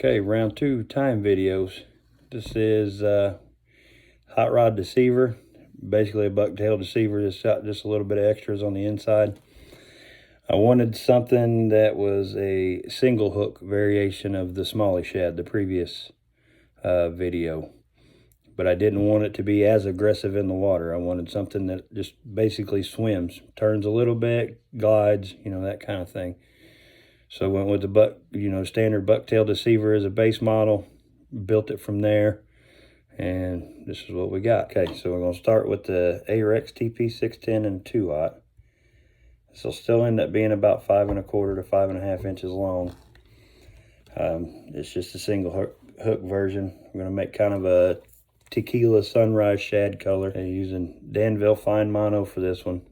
Okay, round 2 time videos. This is Hotrod Deceiver, basically a Bucktail Deceiver. Just got just a little bit of extras on the inside. I wanted something that was a single hook variation of the Smalley Shad, the previous video. But I didn't want it to be as aggressive in the water. I wanted something that just basically swims, turns a little bit, glides, you know, that kind of thing. So I went with the standard Bucktail Deceiver as a base model, built it from there, and this is what we got. Okay, so we're going to start with the Arex TP610 and 2/0. This will still end up being about 5 1/4 to 5.5 inches long. It's just a single hook version. I'm going to make kind of a tequila sunrise shad color. I'm using Danville fine mono for this one.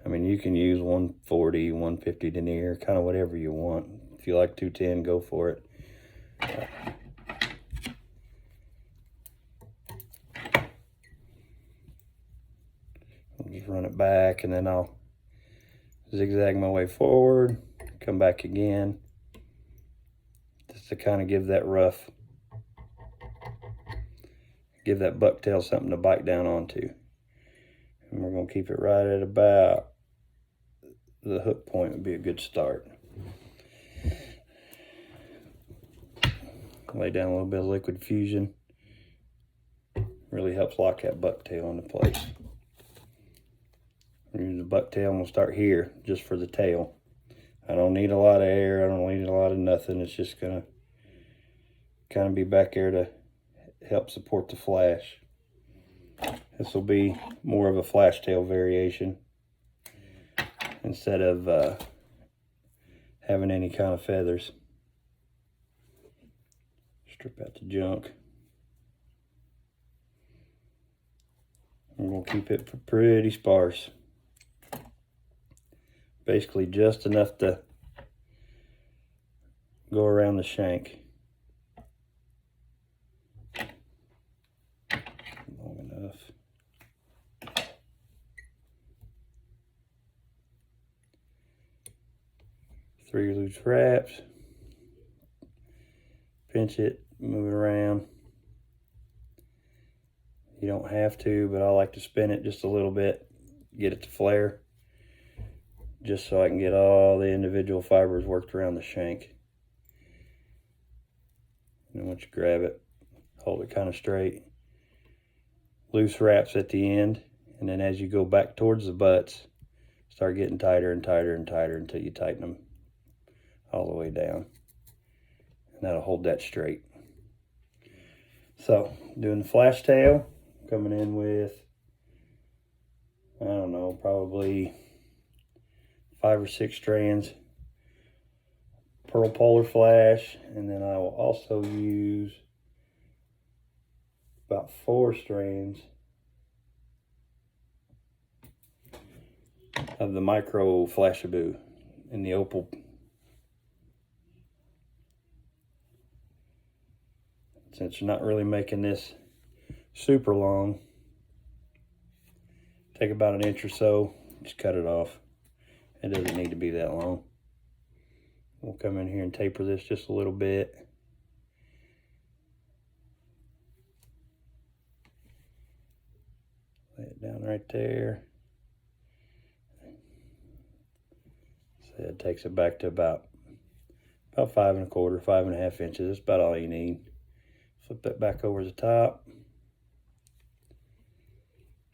I mean, you can use 140, 150 denier, kind of whatever you want. If you like 210, go for it. I'll just run it back, and then I'll zigzag my way forward, come back again, just to kind of give that bucktail something to bite down onto. And we're going to keep it right at about the hook point would be a good start. Lay down a little bit of liquid fusion. Really helps lock that bucktail into place. We're using the bucktail, and we'll start here just for the tail. I don't need a lot of air. I don't need a lot of nothing. It's just gonna kind of be back there to help support the flash. This will be more of a flash tail variation instead of having any kind of feathers. Strip out the junk. I'm going to keep it pretty sparse. Basically just enough to go around the shank. Long enough. Three loose wraps, pinch it, move it around. You don't have to, but I like to spin it just a little bit, get it to flare, just so I can get all the individual fibers worked around the shank. And then once you grab it, hold it kind of straight. Loose wraps at the end, and then as you go back towards the butts, start getting tighter and tighter and tighter until you tighten them all the way down, and that'll hold that straight. So doing the flash tail, coming in with, I don't know, probably 5 or 6 strands pearl polar flash, and then I will also use about 4 strands of the micro flashaboo in the opal. Since you're not really making this super long, take about an inch or so, just cut it off. It doesn't need to be that long. We'll come in here and taper this just a little bit. Lay it down right there. So it takes it back to about 5 1/4, 5.5 inches. That's about all you need. Flip that back over the top.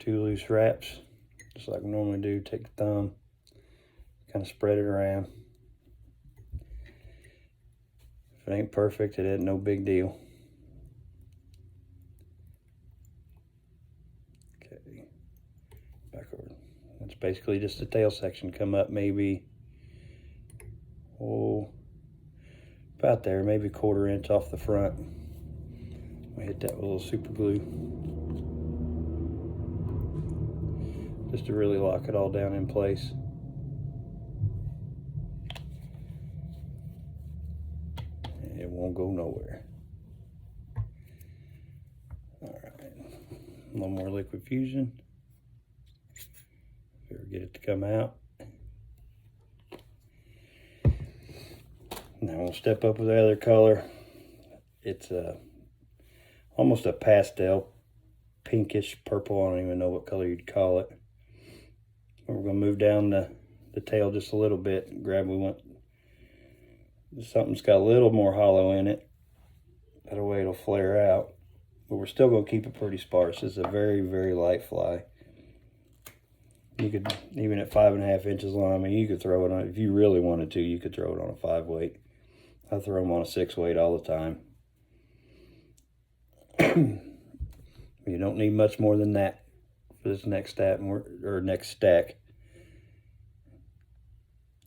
2 loose wraps, just like we normally do. Take the thumb, kind of spread it around. If it ain't perfect, it ain't no big deal. Okay, back over. That's basically just the tail section. Come up maybe, about there, maybe 1/4 inch off the front. We hit that with a little super glue, just to really lock it all down in place. It won't go nowhere. All right, a little more liquid fusion. If you ever get it to come out. Now we'll step up with the other color. It's almost a pastel, pinkish purple. I don't even know what color you'd call it. We're going to move down the tail just a little bit and grab, we want something's got a little more hollow in it. That way it'll flare out. But we're still going to keep it pretty sparse. It's a very, very light fly. You could, even at 5.5 inches long, I mean, you could throw it on, if you really wanted to, you could throw it on a 5 weight. I throw them on a 6 weight all the time. You don't need much more than that for this next stack, next stack.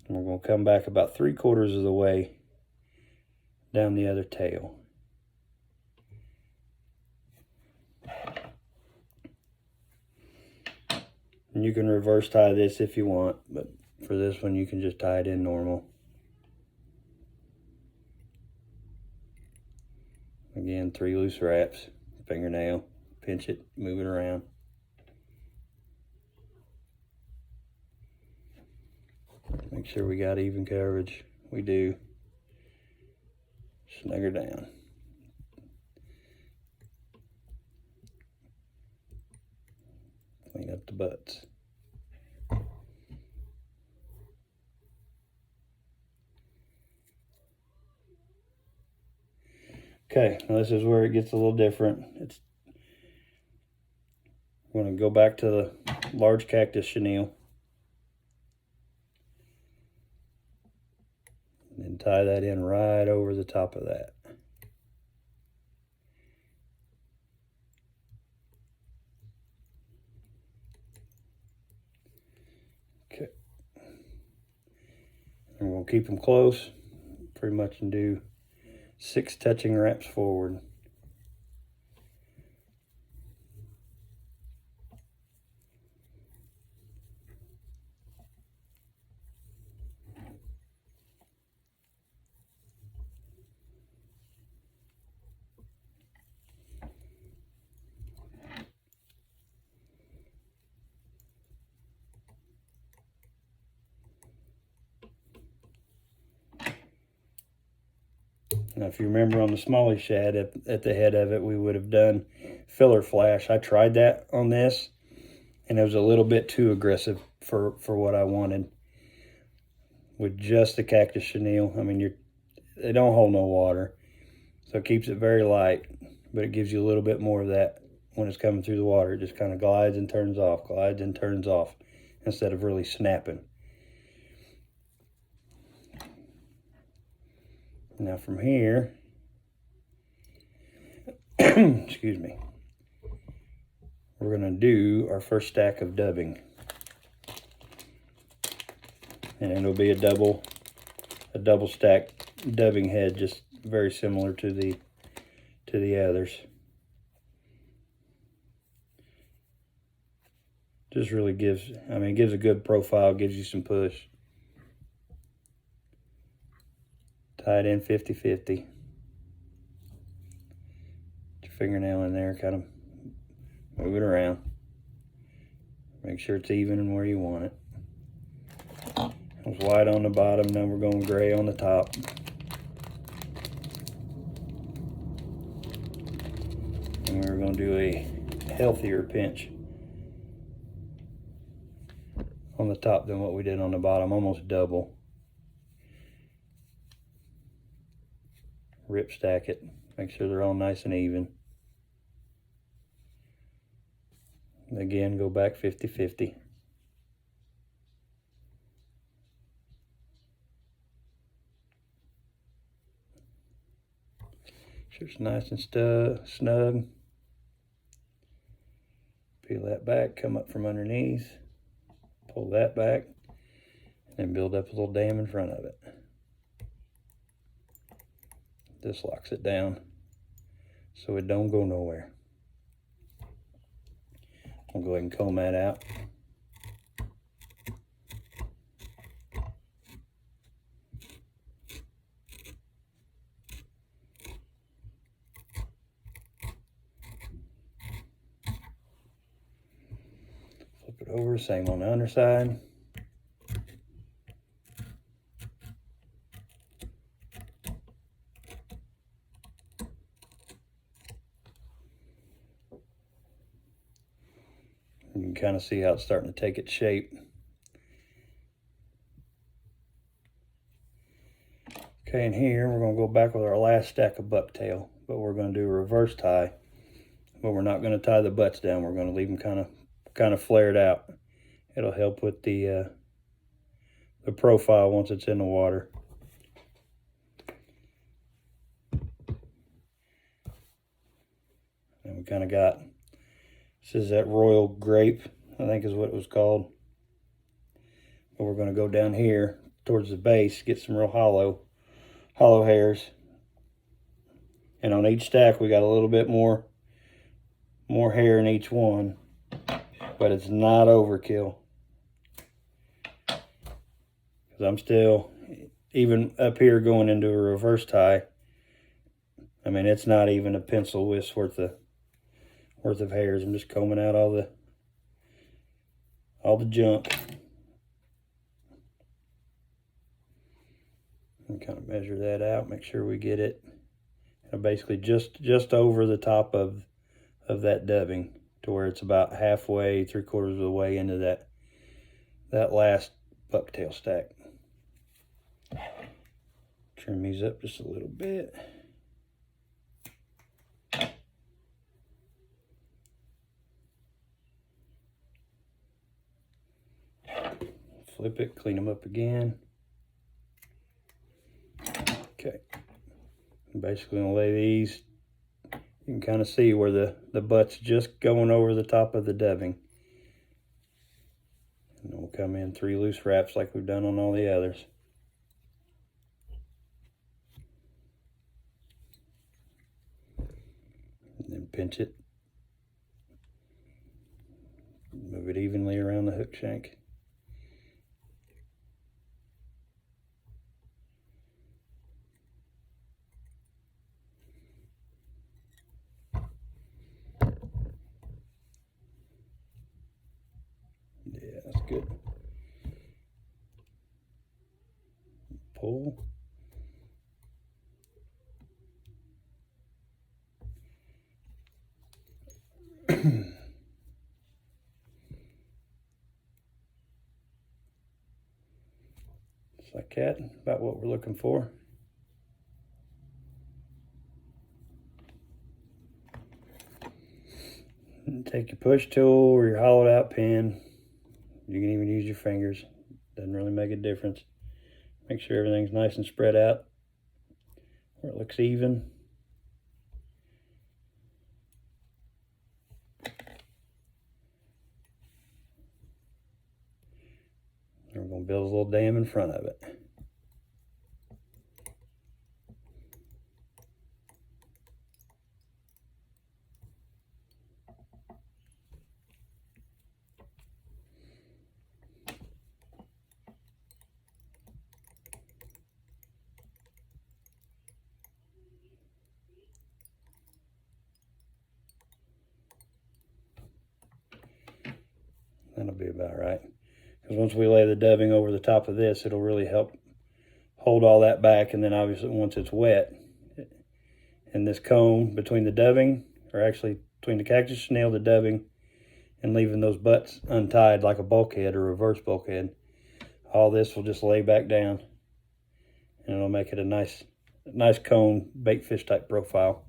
And we're going to come back about 3/4 of the way down the other tail. And you can reverse tie this if you want, but for this one you can just tie it in normal. Again, 3 loose wraps, fingernail, pinch it, move it around. Make sure we got even coverage. We do. Snug her down. Clean up the butts. Okay, now this is where it gets a little different. I'm going to go back to the large cactus chenille. And tie that in right over the top of that. Okay. And we'll keep them close, pretty much, and do 6 touching wraps forward. Now, if you remember on the smallie shad, at the head of it, we would have done filler flash. I tried that on this, and it was a little bit too aggressive for what I wanted. With just the cactus chenille, I mean, they don't hold no water, so it keeps it very light, but it gives you a little bit more of that when it's coming through the water. It just kind of glides and turns off, glides and turns off, instead of really snapping. Now from here, excuse me, we're going to do our first stack of dubbing. And it'll be a double stack dubbing head, just very similar to the others. Just really gives, I mean, it gives a good profile, gives you some push. Tie it in 50-50. Put your fingernail in there, kind of move it around. Make sure it's even and where you want it. It was white on the bottom, now we're going gray on the top. And we're going to do a healthier pinch on the top than what we did on the bottom, almost double. Rip stack it, make sure they're all nice and even. Again, go back 50-50. Sure it's nice and snug. Peel that back, come up from underneath, pull that back, and then build up a little dam in front of it. This locks it down so it don't go nowhere. I'll go ahead and comb that out. Flip it over, same on the underside. kind of see how it's starting to take its shape. Okay, and here we're going to go back with our last stack of bucktail, but we're going to do a reverse tie. But we're not going to tie the butts down. We're going to leave them kind of flared out. It'll help with the profile once it's in the water. And we kind of got, this is that royal grape, I think is what it was called. But we're going to go down here towards the base, get some real hollow hairs. And on each stack we got a little bit more hair in each one, but it's not overkill. Because I'm still, even up here going into a reverse tie, I mean, it's not even a pencil whisk worth of hairs. I'm just combing out all the junk. And kind of measure that out, make sure we get it basically just over the top of that dubbing, to where it's about halfway, 3/4 of the way into that last bucktail stack. Trim these up just a little bit. Flip it, clean them up again. Okay. I'm basically gonna lay these. You can kind of see where the butt's just going over the top of the dubbing. And then we'll come in 3 loose wraps like we've done on all the others. And then pinch it. Move it evenly around the hook shank. Yeah, that's good. Pull. Just like that, about what we're looking for. And take your push tool or your hollowed out pen. You can even use your fingers. Doesn't really make a difference. Make sure everything's nice and spread out where it looks even. And we're going to build a little dam in front of it. That'll be about right. Because once we lay the dubbing over the top of this, it'll really help hold all that back. And then obviously once it's wet, and this comb between the dubbing, or actually between the cactus snail, the dubbing, and leaving those butts untied like a bulkhead or reverse bulkhead, all this will just lay back down, and it'll make it a nice cone bait fish type profile.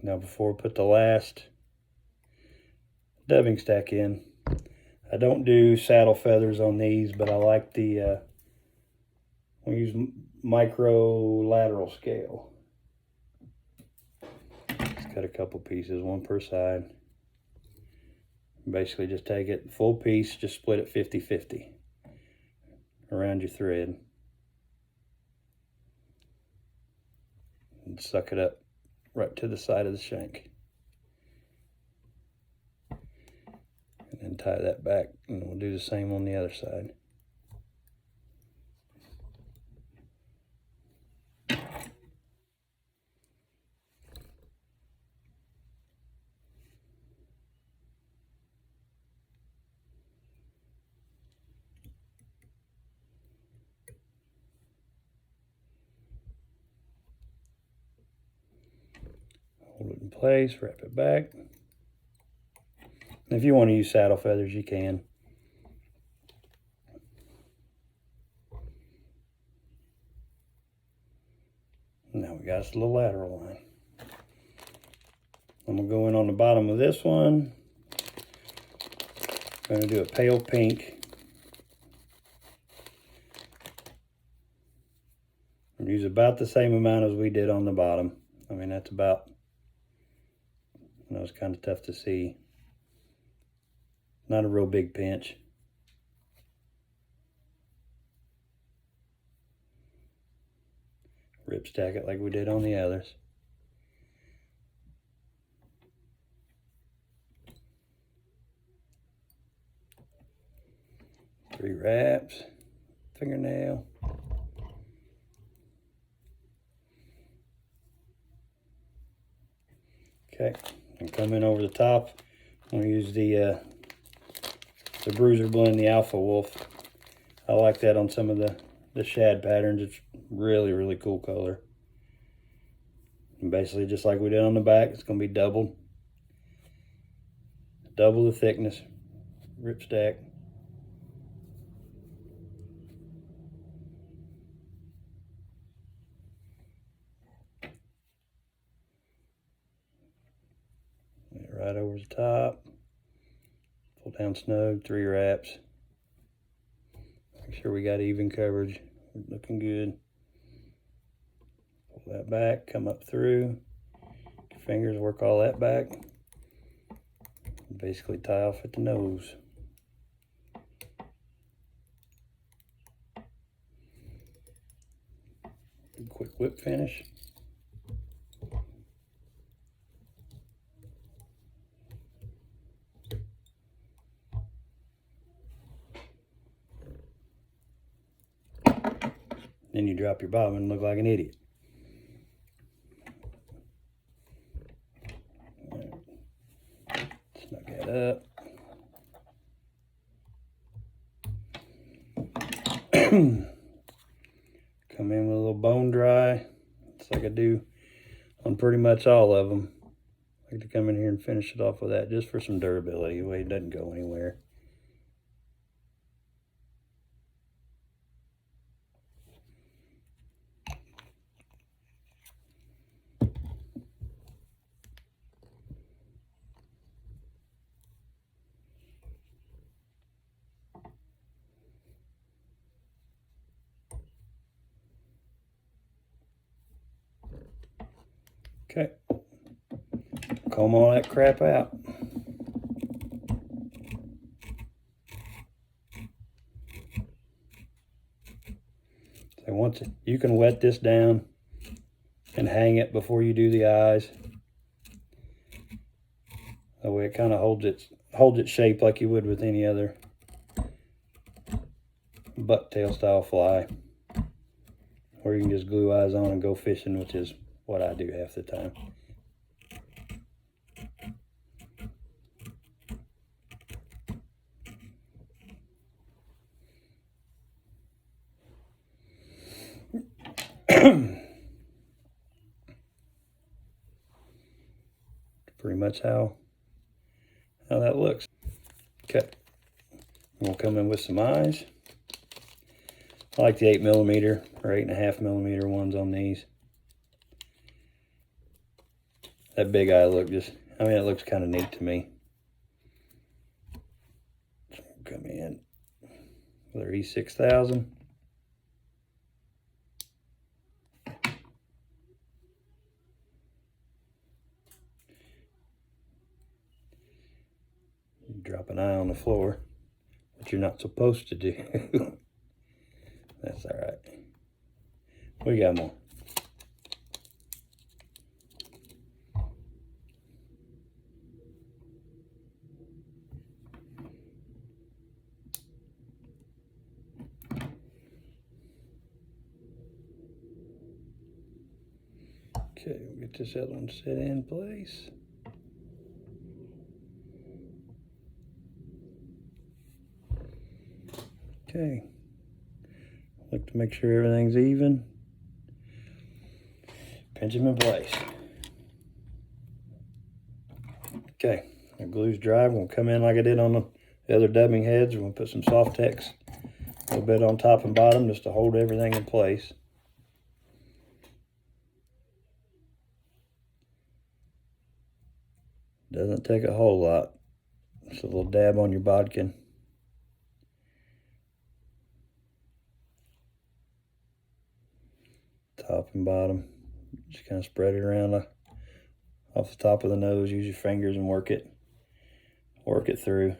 Now before we put the last dubbing stack in, I don't do saddle feathers on these, but I like the we use micro lateral scale. Just cut a couple pieces, 1 per side. Basically just take it full piece, just split it 50-50 around your thread and suck it up right to the side of the shank. And then tie that back, and we'll do the same on the other side. Hold it in place, wrap it back. If you want to use saddle feathers, you can. Now we got us a little lateral line. I'm gonna go in on the bottom of this one. I'm gonna do a pale pink. And use about the same amount as we did on the bottom. I mean, that's about, it's kind of tough to see. Not a real big pinch. Ripstack it like we did on the others. Three wraps, fingernail. Okay, and come in over the top. I'm gonna use the Bruiser Blend, the Alpha Wolf. I like that on some of the shad patterns. It's really, really cool color. And basically just like we did on the back, it's gonna be double the thickness, ripstack. Right over the top, pull down snug, 3 wraps. Make sure we got even coverage, looking good. Pull that back, come up through, your fingers work all that back. Basically tie off at the nose. Do a quick whip finish. Then you drop your bobbin and look like an idiot. Snug that up. Come in with a little bone dry. It's like I do on pretty much all of them. I like to come in here and finish it off with that just for some durability. The way it doesn't go anywhere. Okay, comb all that crap out. So once you can wet this down and hang it before you do the eyes. That way it kind of holds its shape like you would with any other bucktail style fly. Or you can just glue eyes on and go fishing, which is what I do half the time. Pretty much how that looks. Okay, we'll come in with some eyes. I like the 8mm or 8.5mm ones on these. That big eye look it looks kind of neat to me. So we'll come in with our E6000. Drop an eye on the floor, which you're not supposed to do. That's all right. We got more. Okay, we'll get this other one set in place. Okay, look to make sure everything's even. Pinch them in place. Okay, The glue's dry. We're going to come in like I did on the other dubbing heads. We're going to put some Soft-Tex a little bit on top and bottom just to hold everything in place. Doesn't take a whole lot. Just a little dab on your bodkin. Top and bottom. Just kind of spread it around off the top of the nose. Use your fingers and work it through.